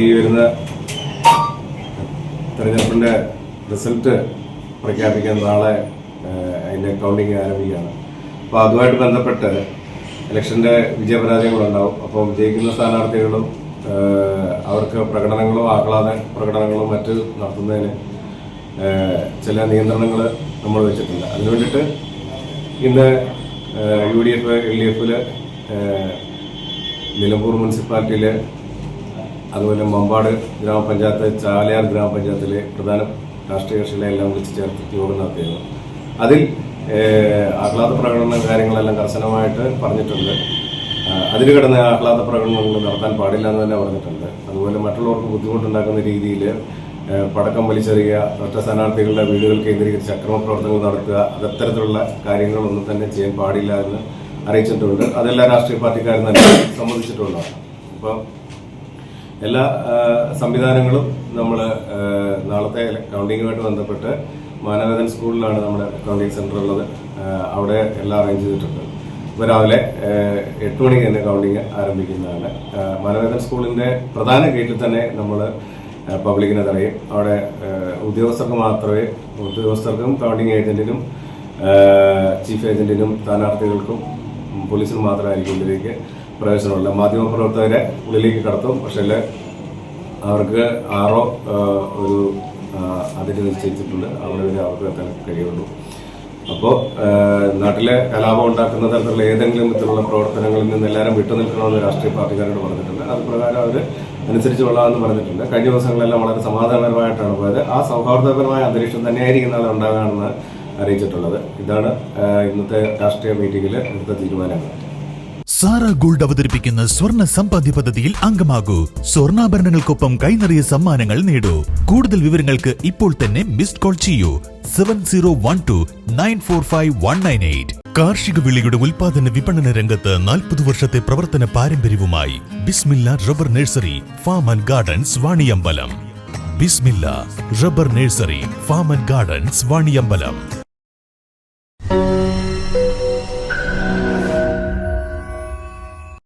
ഈ വരുന്ന തെരഞ്ഞെടുപ്പിൻ്റെ റിസൾട്ട് പ്രഖ്യാപിക്കാൻ നാളെ അതിൻ്റെ കൗണ്ടിങ് ആരംഭിക്കുകയാണ്. അപ്പോൾ അതുമായിട്ട് ബന്ധപ്പെട്ട് ഇലക്ഷൻ്റെ വിജയപരാജയങ്ങളുണ്ടാവും. അപ്പോൾ വിജയിക്കുന്ന സ്ഥാനാർത്ഥികളും അവർക്ക് പ്രകടനങ്ങളോ ആഹ്ലാദ പ്രകടനങ്ങളോ മറ്റ് നടത്തുന്നതിന് ചില നിയന്ത്രണങ്ങൾ നമ്മൾ വെച്ചിട്ടുണ്ട്. അതിനു വേണ്ടിയിട്ട് ഇന്ന് UDF LDF നിലമ്പൂർ മുനിസിപ്പാലിറ്റിയിൽ, അതുപോലെ മമ്പാട് ഗ്രാമപഞ്ചായത്ത്, ചാലയാർ ഗ്രാമപഞ്ചായത്തിലെ പ്രധാന രാഷ്ട്രീയ കക്ഷികളെ എല്ലാം വിളിച്ച് ചേർത്ത് യോഗം നടത്തിയിരുന്നു. അതിൽ ആഹ്ലാദ പ്രകടന കാര്യങ്ങളെല്ലാം കർശനമായിട്ട് പറഞ്ഞിട്ടുണ്ട്. അതിൽ കിടന്ന ആഹ്ലാദ പ്രകടനങ്ങൾ നടത്താൻ പാടില്ല എന്ന് തന്നെ പറഞ്ഞിട്ടുണ്ട്. അതുപോലെ മറ്റുള്ളവർക്ക് ബുദ്ധിമുട്ടുണ്ടാക്കുന്ന രീതിയിൽ പടക്കം വലിച്ചെറിയുക, ഒറ്റ സ്ഥാനാർത്ഥികളുടെ വീടുകൾ കേന്ദ്രീകരിച്ച് അക്രമ പ്രവർത്തനങ്ങൾ നടത്തുക, അത്തരത്തിലുള്ള കാര്യങ്ങളൊന്നും തന്നെ ചെയ്യാൻ പാടില്ല എന്ന് അറിയിച്ചിട്ടുണ്ട്. അതെല്ലാ രാഷ്ട്രീയ പാർട്ടിക്കാരും തന്നെ സമ്മതിച്ചിട്ടുള്ളതാണ്. അപ്പം എല്ലാ സംവിധാനങ്ങളും നമ്മൾ നാളത്തെ കൗണ്ടിങ്ങുമായിട്ട് ബന്ധപ്പെട്ട് മാനവേദൻ സ്കൂളിലാണ് നമ്മുടെ കൗണ്ടിങ് സെന്റർ ഉള്ളത്. അവിടെ എല്ലാം അറേഞ്ച് ചെയ്തിട്ടുണ്ട്. ഇപ്പോൾ രാവിലെ 8 മണിക്ക് തന്നെ കൗണ്ടിങ് ആരംഭിക്കുന്നതാണ്. മാനവേദൻ സ്കൂളിന്റെ പ്രധാന ഗേറ്റിൽ തന്നെ നമ്മൾ പബ്ലിക്കിനെ തടയും. അവിടെ ഉദ്യോഗസ്ഥർക്കും കൗണ്ടിങ് ഏജന്റിനും ചീഫ് ഏജന്റിനും സ്ഥാനാർത്ഥികൾക്കും പോലീസിനും മാത്രമായിരിക്കും ഉള്ളിലേക്ക് പ്രവേശനമുള്ള. മാധ്യമപ്രവർത്തകരെ ഉള്ളിലേക്ക് കടത്തും. പക്ഷേ അവർക്ക് 6 ഒരു അതിന് നിശ്ചയിച്ചിട്ടുണ്ട്. അവിടെ വരെ അവർക്ക് എത്താൻ കഴിയുള്ളൂ. അപ്പോൾ നാട്ടിലെ കലാപം ഉണ്ടാക്കുന്ന തരത്തിലുള്ള ഏതെങ്കിലും വിധത്തിലുള്ള പ്രവർത്തനങ്ങളിൽ നിന്ന് എല്ലാവരും വിട്ടുനിൽക്കണമെന്ന് രാഷ്ട്രീയ പാർട്ടിക്കാരോട് പറഞ്ഞിട്ടുണ്ട്. അത് പ്രകാരം അവർ അനുസരിച്ച് കൊള്ളാമെന്ന് പറഞ്ഞിട്ടുണ്ട്. കഴിഞ്ഞ ദിവസങ്ങളെല്ലാം വളരെ സമാധാനപരമായിട്ടാണ് പോയത്. ആ സൗഹാർദ്ദപരമായ അന്തരീക്ഷം തന്നെയായിരിക്കും നാളെ ഉണ്ടാകാമെന്ന് അറിയിച്ചിട്ടുള്ളത്. ഇതാണ് ഇന്നത്തെ രാഷ്ട്രീയ മീറ്റിംഗിൽ എടുത്ത തീരുമാനങ്ങൾ. സാറ ഗോൾഡ് അവതരിപ്പിക്കുന്ന സ്വർണ്ണ സമ്പാദ്യ പദ്ധതിയിൽ അംഗമാകൂ. സ്വർണ്ണാഭരണങ്ങൾക്കൊപ്പം കൈനിറിയ സമ്മാനങ്ങൾ നേടൂ. കൂടുതൽ വിവരങ്ങൾക്ക് ഇപ്പോൾ തന്നെ മിസ്ഡ് കോൾ ചെയ്യൂ 7012945198. കാർഷിക വിളയുടെ ഉൽപാദന വിപണന രംഗത്ത് 40 വർഷത്തെ പ്രവർത്തന പാരമ്പര്യവുമായി Bismillah rubber nursery farm and gardens Vaniyambalam. Bismillah rubber nursery farm and gardens Vaniyambalam.